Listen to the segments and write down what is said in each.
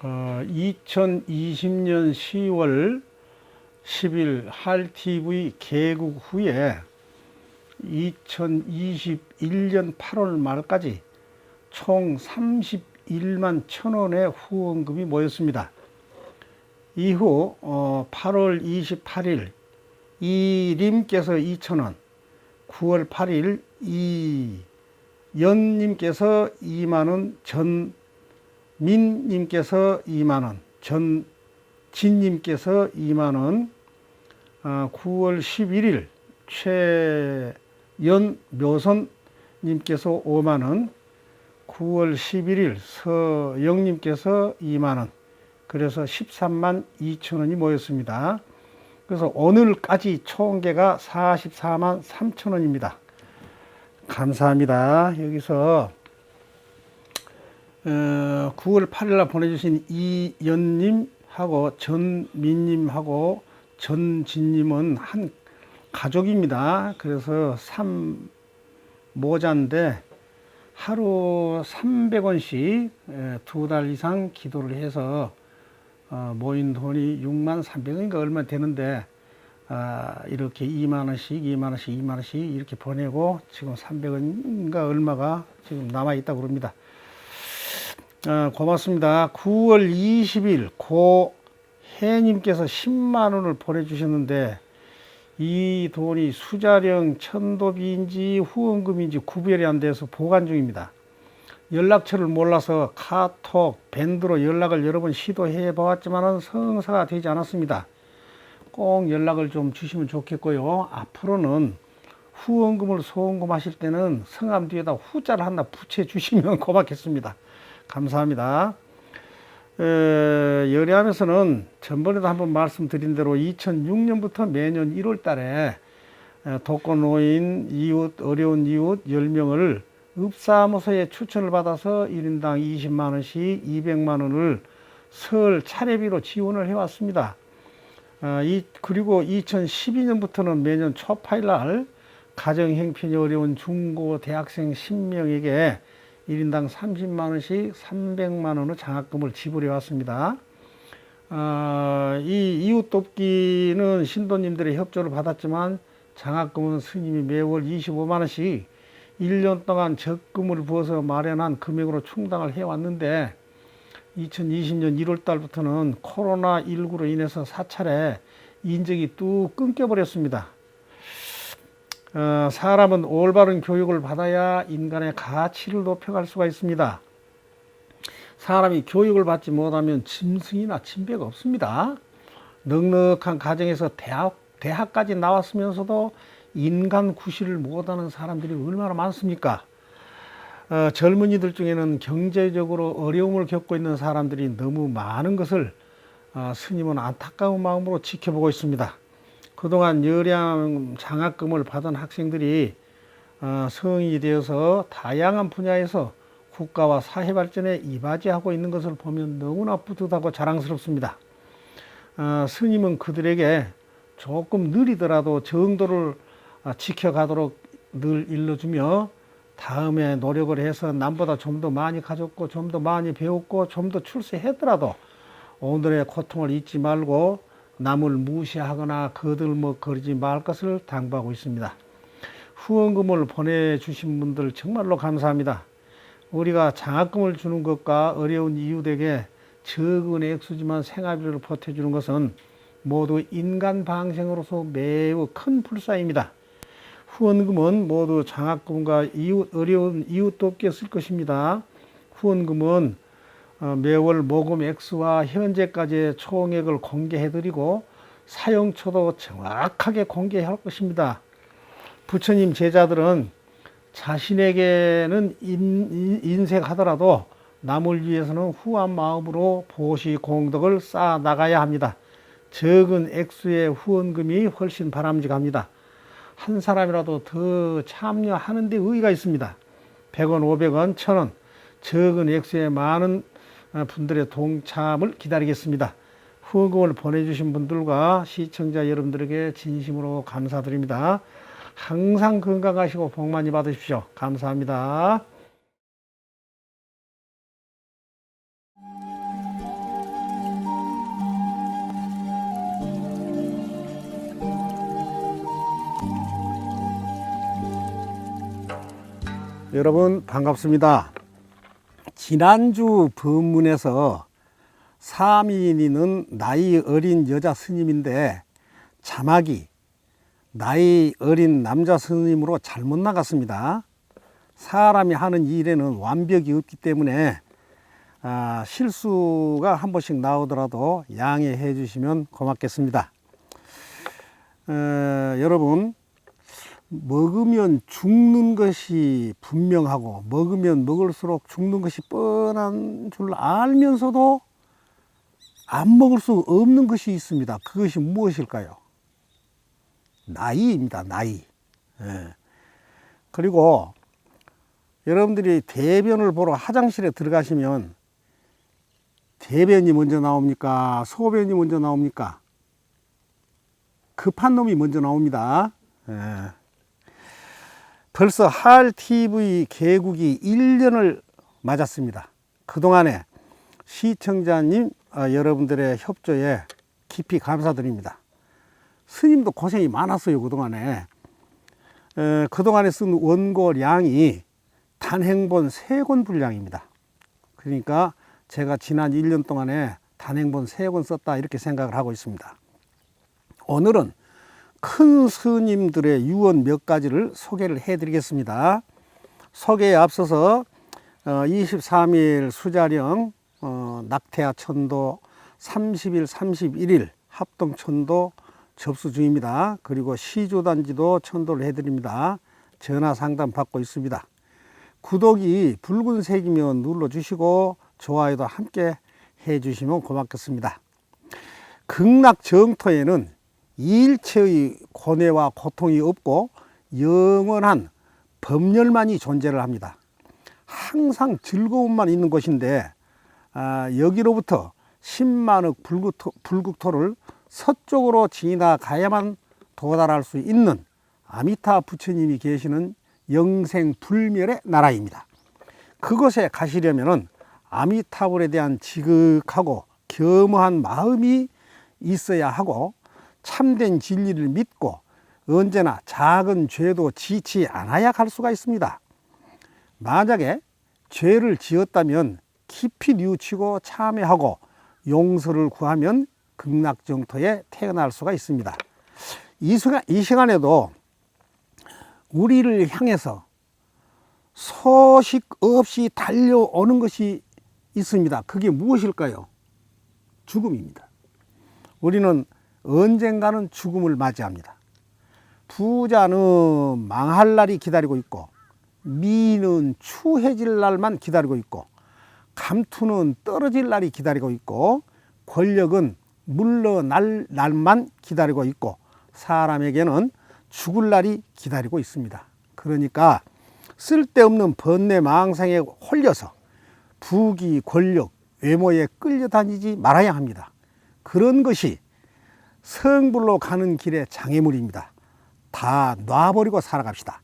2020년 10월 10일 할TV 개국 후에 2021년 8월 말까지 총 31만 1,000원의 후원금이 모였습니다. 이후 8월 28일 이림께서 2,000원, 9월 8일 이연님께서 2만원, 전민님께서 2만원, 전진님께서 2만원, 9월 11일 최연묘선님께서 5만원, 9월 11일 서영님께서 2만원, 그래서 13만 2천원이 모였습니다. 그래서 오늘까지 총계가 44만 3천원입니다. 감사합니다. 여기서 9월 8일날 보내주신 이연님하고 전민님하고 전진님은 한 가족입니다. 그래서 3모자인데 하루 300원씩 2달 이상 기도를 해서 모인 돈이 6만 300원인가 얼마 되는데 이렇게 2만원씩 2만원씩 2만원씩 이렇게 보내고 지금 300원인가 얼마가 지금 남아있다고 그럽니다. 고맙습니다. 9월 20일 고혜님께서 10만원을 보내주셨는데 이 돈이 수자령 천도비인지 후원금인지 구별이 안 돼서 보관 중입니다. 연락처를 몰라서 카톡, 밴드로 연락을 여러 번 시도해 보았지만 성사가 되지 않았습니다. 꼭 연락을 좀 주시면 좋겠고요. 앞으로는 후원금을 소원금하실 때는 성함 뒤에다 후자를 하나 붙여 주시면 고맙겠습니다. 감사합니다. 열애하면서는 전번에도 한번 말씀드린 대로 2006년부터 매년 1월 달에 독거노인, 이웃, 어려운 이웃 10명을 읍사무소에 추천을 받아서 1인당 20만원씩 200만원을 설 차례비로 지원을 해왔습니다. 그리고 2012년부터는 매년 초파일날 가정형편이 어려운 중고 대학생 10명에게 1인당 30만원씩 300만원의 장학금을 지불해 왔습니다. 이 이웃 돕기는 신도님들의 협조를 받았지만 장학금은 스님이 매월 25만원씩 1년 동안 적금을 부어서 마련한 금액으로 충당을 해왔는데 2020년 1월 달부터는 코로나19로 인해서 사찰에 인적이 뚝 끊겨버렸습니다. 사람은 올바른 교육을 받아야 인간의 가치를 높여갈 수가 있습니다. 사람이 교육을 받지 못하면 짐승이나 침배가 없습니다. 넉넉한 가정에서 대학까지 나왔으면서도 인간 구실을 못하는 사람들이 얼마나 많습니까? 젊은이들 중에는 경제적으로 어려움을 겪고 있는 사람들이 너무 많은 것을 스님은 안타까운 마음으로 지켜보고 있습니다. 그동안 여량 장학금을 받은 학생들이 성인이 되어서 다양한 분야에서 국가와 사회 발전에 이바지하고 있는 것을 보면 너무나 뿌듯하고 자랑스럽습니다. 스님은 그들에게 조금 느리더라도 정도를 지켜가도록 늘 일러주며 다음에 노력을 해서 남보다 좀 더 많이 가졌고 좀 더 많이 배웠고 좀 더 출세했더라도 오늘의 고통을 잊지 말고 남을 무시하거나 거들먹거리지 말 것을 당부하고 있습니다. 후원금을 보내주신 분들 정말로 감사합니다. 우리가 장학금을 주는 것과 어려운 이웃에게 적은 액수지만 생활비를 보태주는 것은 모두 인간 방생으로서 매우 큰 불사입니다. 후원금은 모두 장학금과 어려운 이웃 돕기에 쓸 것입니다. 후원금은 매월 모금 액수와 현재까지의 총액을 공개해드리고 사용처도 정확하게 공개할 것입니다. 부처님 제자들은 자신에게는 인색하더라도 남을 위해서는 후한 마음으로 보시 공덕을 쌓아 나가야 합니다. 적은 액수의 후원금이 훨씬 바람직합니다. 한 사람이라도 더 참여하는 데 의의가 있습니다. 100원, 500원, 1000원 적은 액수의 많은 분들의 동참을 기다리겠습니다. 후원금을 보내주신 분들과 시청자 여러분들에게 진심으로 감사드립니다. 항상 건강하시고 복 많이 받으십시오. 감사합니다. 여러분 반갑습니다. 지난주 법문에서 사민이는 나이 어린 여자 스님인데 자막이 나이 어린 남자 스님으로 잘못 나갔습니다. 사람이 하는 일에는 완벽이 없기 때문에 실수가 한 번씩 나오더라도 양해해 주시면 고맙겠습니다. 여러분, 먹으면 죽는 것이 분명하고 먹으면 먹을수록 죽는 것이 뻔한 줄 알면서도 안 먹을 수 없는 것이 있습니다. 그것이 무엇일까요? 나이입니다. 나이. 그리고 여러분들이 대변을 보러 화장실에 들어가시면 대변이 먼저 나옵니까? 소변이 먼저 나옵니까? 급한 놈이 먼저 나옵니다. 벌써 할TV 개국이 1년을 맞았습니다. 그동안에 시청자님 여러분들의 협조에 깊이 감사드립니다. 스님도 고생이 많았어요. 그동안에 쓴 원고량이 단행본 3권 분량입니다. 그러니까 제가 지난 1년 동안에 단행본 3권 썼다 이렇게 생각을 하고 있습니다. 오늘은 큰 스님들의 유언 몇 가지를 소개를 해 드리겠습니다. 소개에 앞서서 23일 수자령 낙태아 천도 30일 31일 합동 천도 접수 중입니다. 그리고 시조단지도 천도를 해 드립니다. 전화 상담 받고 있습니다. 구독이 붉은색이면 눌러주시고 좋아요도 함께 해주시면 고맙겠습니다. 극락정토에는 일체의 고뇌와 고통이 없고 영원한 법열만이 존재를 합니다. 항상 즐거움만 있는 곳인데 여기로부터 10만억 불국토를 서쪽으로 지나가야만 도달할 수 있는 아미타 부처님이 계시는 영생불멸의 나라입니다. 그곳에 가시려면 아미타불에 대한 지극하고 겸허한 마음이 있어야 하고 참된 진리를 믿고 언제나 작은 죄도 지치 않아야 갈 수가 있습니다. 만약에 죄를 지었다면 깊이 뉘우치고 참회하고 용서를 구하면 극락정토에 태어날 수가 있습니다. 이 시간에도 우리를 향해서 소식 없이 달려오는 것이 있습니다. 그게 무엇일까요? 죽음입니다. 우리는 언젠가는 죽음을 맞이합니다. 부자는 망할 날이 기다리고 있고 미는 추해질 날만 기다리고 있고 감투는 떨어질 날이 기다리고 있고 권력은 물러날 날만 기다리고 있고 사람에게는 죽을 날이 기다리고 있습니다. 그러니까 쓸데없는 번뇌망상에 홀려서 부귀, 권력, 외모에 끌려다니지 말아야 합니다. 그런 것이 성불로 가는 길의 장애물입니다. 다 놔버리고 살아갑시다.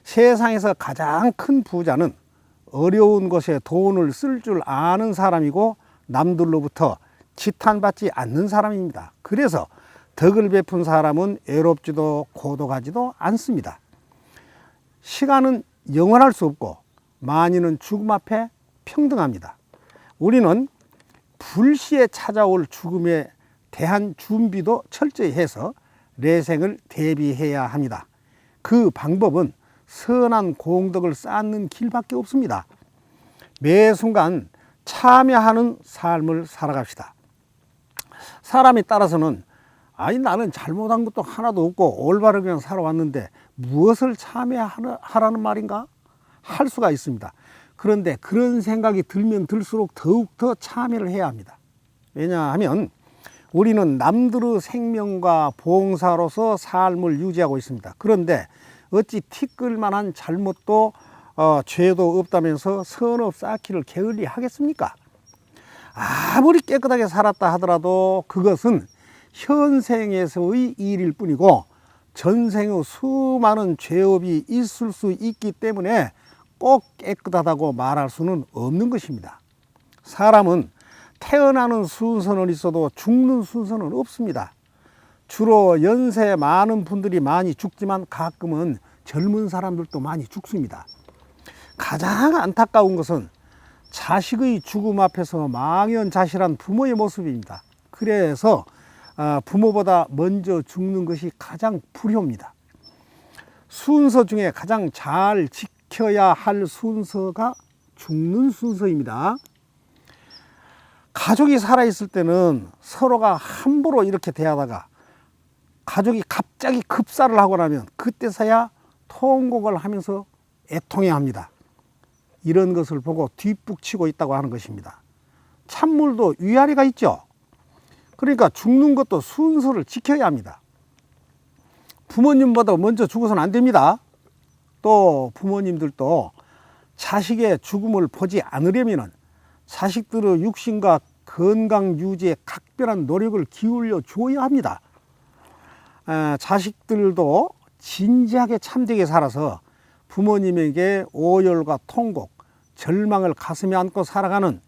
세상에서 가장 큰 부자는 어려운 것에 돈을 쓸 줄 아는 사람이고 남들로부터 지탄받지 않는 사람입니다. 그래서 덕을 베푼 사람은 애롭지도 고독하지도 않습니다. 시간은 영원할 수 없고 만인은 죽음 앞에 평등합니다. 우리는 불시에 찾아올 죽음에 대한 준비도 철저히 해서 내생을 대비해야 합니다. 그 방법은 선한 공덕을 쌓는 길밖에 없습니다. 매 순간 참여하는 삶을 살아갑시다. 사람에 따라서는 나는 잘못한 것도 하나도 없고 올바르게 그냥 살아왔는데 무엇을 참여하라는 말인가? 할 수가 있습니다. 그런데 그런 생각이 들면 들수록 더욱더 참여를 해야 합니다. 왜냐하면 우리는 남들의 생명과 봉사로서 삶을 유지하고 있습니다. 그런데 어찌 티끌만한 잘못도 죄도 없다면서 선업 쌓기를 게을리 하겠습니까? 아무리 깨끗하게 살았다 하더라도 그것은 현생에서의 일일 뿐이고 전생의 수많은 죄업이 있을 수 있기 때문에 꼭 깨끗하다고 말할 수는 없는 것입니다. 사람은 태어나는 순서는 있어도 죽는 순서는 없습니다. 주로 연세 많은 분들이 많이 죽지만 가끔은 젊은 사람들도 많이 죽습니다. 가장 안타까운 것은 자식의 죽음 앞에서 망연자실한 부모의 모습입니다. 그래서 부모보다 먼저 죽는 것이 가장 불효입니다. 순서 중에 가장 잘 지켜야 할 순서가 죽는 순서입니다. 가족이 살아있을 때는 서로가 함부로 이렇게 대하다가 가족이 갑자기 급사를 하고 나면 그때서야 통곡을 하면서 애통해야 합니다. 이런 것을 보고 뒷북치고 있다고 하는 것입니다. 찬물도 위아래가 있죠. 그러니까 죽는 것도 순서를 지켜야 합니다. 부모님보다 먼저 죽어서는 안 됩니다. 또 부모님들도 자식의 죽음을 보지 않으려면 자식들의 육신과 건강 유지에 각별한 노력을 기울여 줘야 합니다. 자식들도 진지하게 참되게 살아서 부모님에게 오열과 통곡, 절망을 가슴에 안고 살아가는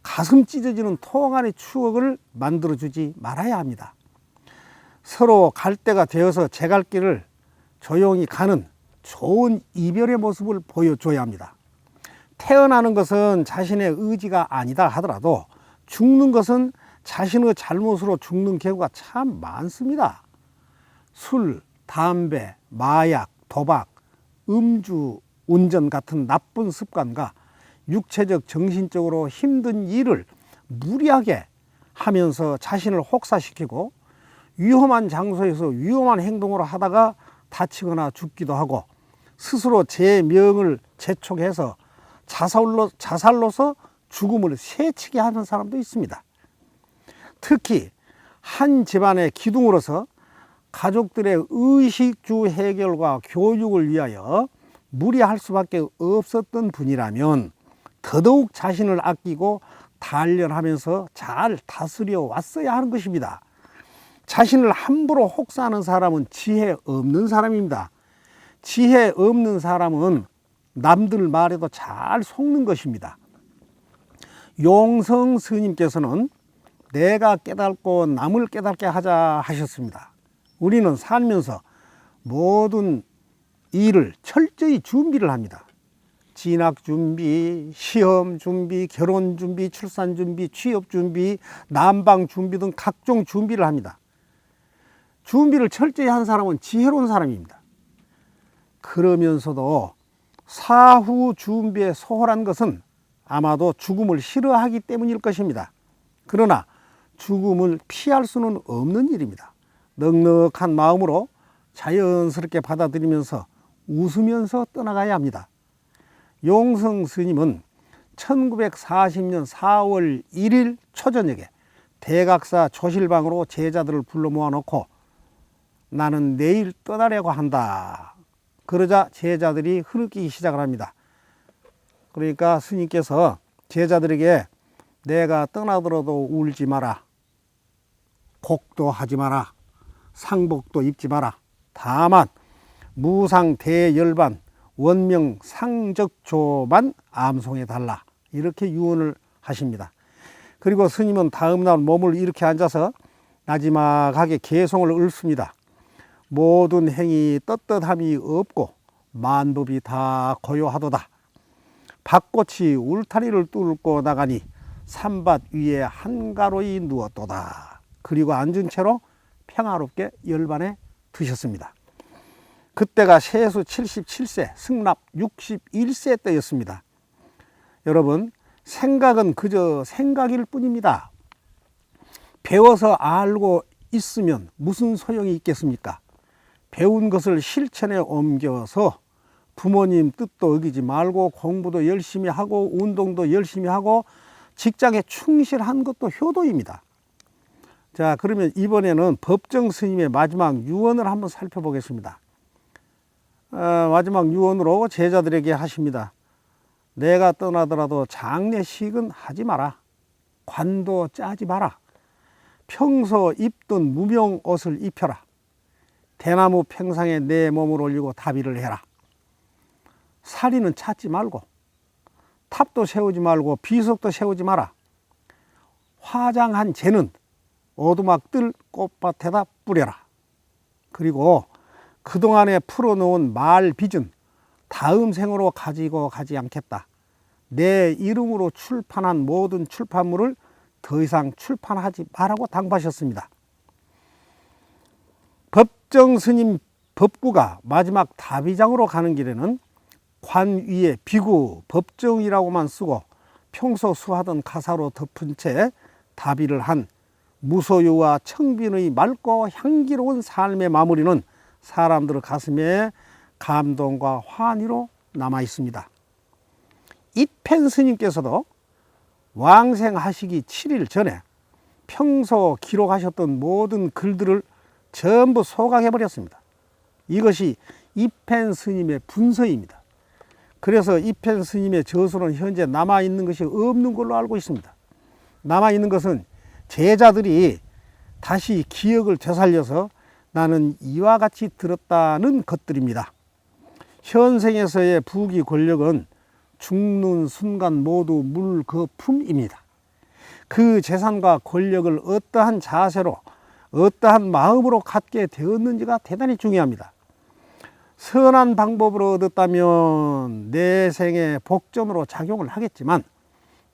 가슴 찢어지는 통안의 추억을 만들어주지 말아야 합니다. 서로 갈 때가 되어서 제 갈 길을 조용히 가는 좋은 이별의 모습을 보여줘야 합니다. 태어나는 것은 자신의 의지가 아니다 하더라도 죽는 것은 자신의 잘못으로 죽는 경우가 참 많습니다. 술, 담배, 마약, 도박, 음주, 운전 같은 나쁜 습관과 육체적, 정신적으로 힘든 일을 무리하게 하면서 자신을 혹사시키고 위험한 장소에서 위험한 행동을 하다가 다치거나 죽기도 하고 스스로 제 명을 재촉해서 자살로서 죽음을 새치게 하는 사람도 있습니다. 특히 한 집안의 기둥으로서 가족들의 의식주 해결과 교육을 위하여 무리할 수밖에 없었던 분이라면 더더욱 자신을 아끼고 단련하면서 잘 다스려 왔어야 하는 것입니다. 자신을 함부로 혹사하는 사람은 지혜 없는 사람입니다. 지혜 없는 사람은 남들 말에도 잘 속는 것입니다. 용성 스님께서는 내가 깨닫고 남을 깨닫게 하자 하셨습니다. 우리는 살면서 모든 일을 철저히 준비를 합니다. 진학 준비, 시험 준비, 결혼 준비, 출산 준비, 취업 준비, 난방 준비 등 각종 준비를 합니다. 준비를 철저히 한 사람은 지혜로운 사람입니다. 그러면서도 사후 준비에 소홀한 것은 아마도 죽음을 싫어하기 때문일 것입니다. 그러나 죽음을 피할 수는 없는 일입니다. 넉넉한 마음으로 자연스럽게 받아들이면서 웃으면서 떠나가야 합니다. 용성 스님은 1940년 4월 1일 초저녁에 대각사 조실방으로 제자들을 불러 모아놓고 나는 내일 떠나려고 한다. 그러자 제자들이 흐느끼기 시작을 합니다. 그러니까 스님께서 제자들에게 내가 떠나더라도 울지 마라. 곡도 하지 마라. 상복도 입지 마라. 다만 무상 대열반 원명 상적조만 암송해 달라. 이렇게 유언을 하십니다. 그리고 스님은 다음날 몸을 이렇게 앉아서 나지막하게 개송을 읊습니다. 모든 행위 떳떳함이 없고 만법이 다 고요하도다. 밭꽃이 울타리를 뚫고 나가니 산밭 위에 한가로이 누웠도다. 그리고 앉은 채로 평화롭게 열반에 드셨습니다. 그때가 세수 77세, 승납 61세 때였습니다. 여러분, 생각은 그저 생각일 뿐입니다. 배워서 알고 있으면 무슨 소용이 있겠습니까? 배운 것을 실천에 옮겨서 부모님 뜻도 어기지 말고 공부도 열심히 하고 운동도 열심히 하고 직장에 충실한 것도 효도입니다. 자, 그러면 이번에는 법정 스님의 마지막 유언을 한번 살펴보겠습니다. 마지막 유언으로 제자들에게 하십니다. 내가 떠나더라도 장례식은 하지 마라. 관도 짜지 마라. 평소 입던 무명 옷을 입혀라. 대나무 평상에 내 몸을 올리고 다비를 해라. 사리는 찾지 말고 탑도 세우지 말고 비석도 세우지 마라. 화장한 재는 오두막들 꽃밭에다 뿌려라. 그리고 그동안에 풀어놓은 말 빚은 다음 생으로 가지고 가지 않겠다. 내 이름으로 출판한 모든 출판물을 더 이상 출판하지 말라고 당부하셨습니다. 법정 스님 법구가 마지막 다비장으로 가는 길에는 관 위에 비구 법정이라고만 쓰고 평소 수하던 가사로 덮은 채 다비를 한 무소유와 청빈의 맑고 향기로운 삶의 마무리는 사람들의 가슴에 감동과 환희로 남아 있습니다. 이펜 스님께서도 왕생하시기 7일 전에 평소 기록하셨던 모든 글들을 전부 소각해 버렸습니다. 이것이 이펜 스님의 분서입니다. 그래서 이펜 스님의 저서는 현재 남아있는 것이 없는 걸로 알고 있습니다. 남아있는 것은 제자들이 다시 기억을 되살려서 나는 이와 같이 들었다는 것들입니다. 현생에서의 부귀 권력은 죽는 순간 모두 물거품입니다. 그 재산과 권력을 어떠한 자세로 어떠한 마음으로 갖게 되었는지가 대단히 중요합니다. 선한 방법으로 얻었다면 내 생의 복전으로 작용을 하겠지만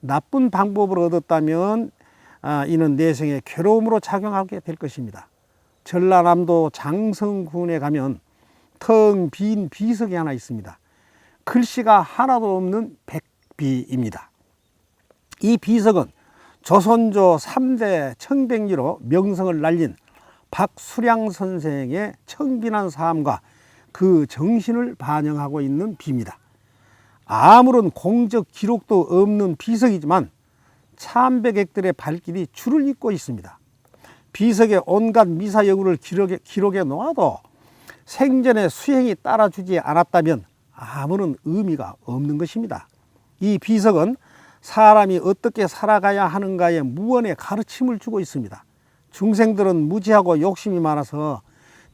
나쁜 방법으로 얻었다면 이는 내 생의 괴로움으로 작용하게 될 것입니다. 전라남도 장성군에 가면 텅 빈 비석이 하나 있습니다. 글씨가 하나도 없는 백비입니다. 이 비석은 조선조 3대 청백리로 명성을 날린 박수량 선생의 청빈한 삶과 그 정신을 반영하고 있는 비입니다. 아무런 공적 기록도 없는 비석이지만 참배객들의 발길이 줄을 잇고 있습니다. 비석에 온갖 미사여구를 기록해 놓아도 생전에 수행이 따라주지 않았다면 아무런 의미가 없는 것입니다. 이 비석은 사람이 어떻게 살아가야 하는가에 무언의 가르침을 주고 있습니다. 중생들은 무지하고 욕심이 많아서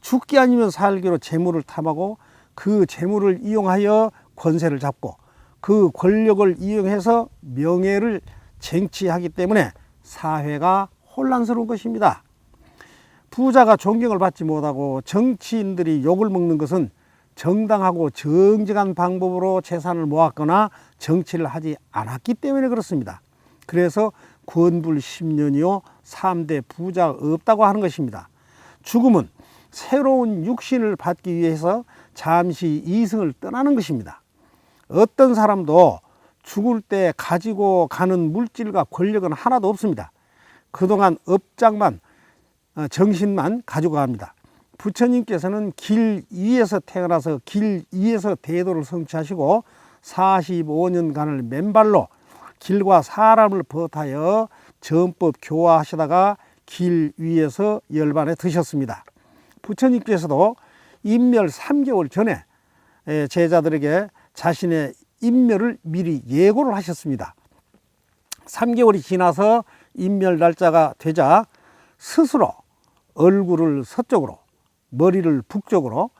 죽기 아니면 살기로 재물을 탐하고 그 재물을 이용하여 권세를 잡고 그 권력을 이용해서 명예를 쟁취하기 때문에 사회가 혼란스러운 것입니다. 부자가 존경을 받지 못하고 정치인들이 욕을 먹는 것은 정당하고 정직한 방법으로 재산을 모았거나 정치를 하지 않았기 때문에 그렇습니다. 그래서 권불 10년이요 3대 부자가 없다고 하는 것입니다. 죽음은 새로운 육신을 받기 위해서 잠시 이승을 떠나는 것입니다. 어떤 사람도 죽을 때 가지고 가는 물질과 권력은 하나도 없습니다. 그동안 업장만 정신만 가지고 갑니다. 부처님께서는 길 위에서 태어나서 길 위에서 대도를 성취하시고 45년간을 맨발로 길과 사람을 벗하여 전법 교화하시다가 길 위에서 열반에 드셨습니다. 부처님께서도 인멸 3개월 전에 제자들에게 자신의 인멸을 미리 예고를 하셨습니다. 3개월이 지나서 인멸 날짜가 되자 스스로 얼굴을 서쪽으로 머리를 북쪽으로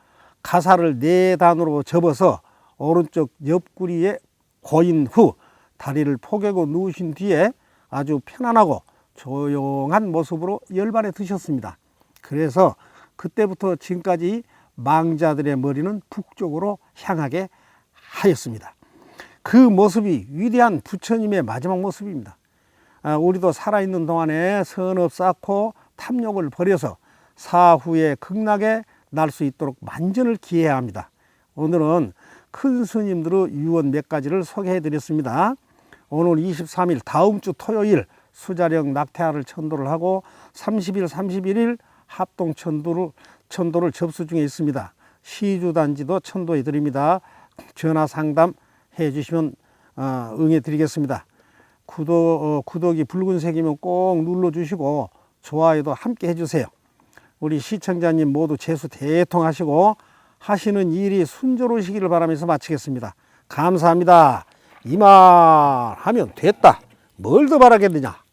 가사를 4단으로 접어서 오른쪽 옆구리에 고인 후 다리를 포개고 누우신 뒤에 아주 편안하고 조용한 모습으로 열반에 드셨습니다. 그래서 그때부터 지금까지 망자들의 머리는 북쪽으로 향하게 하였습니다. 그 모습이 위대한 부처님의 마지막 모습입니다. 우리도 살아있는 동안에 선업 쌓고 탐욕을 버려서 사후에 극락에 날 수 있도록 만전을 기해야 합니다. 오늘은 큰 스님들의 유언 몇 가지를 소개해 드렸습니다. 오늘 23일 다음 주 토요일 수자령 낙태하를 천도를 하고 30일 31일 합동 천도를 접수 중에 있습니다. 시주단지도 천도해 드립니다. 전화 상담 해 주시면 응해 드리겠습니다. 구독이 붉은색이면 꼭 눌러 주시고 좋아요도 함께 해 주세요. 우리 시청자님 모두 재수 대통하시고 하시는 일이 순조로우시기를 바라면서 마치겠습니다. 감사합니다. 이만 하면 됐다. 뭘 더 바라겠느냐.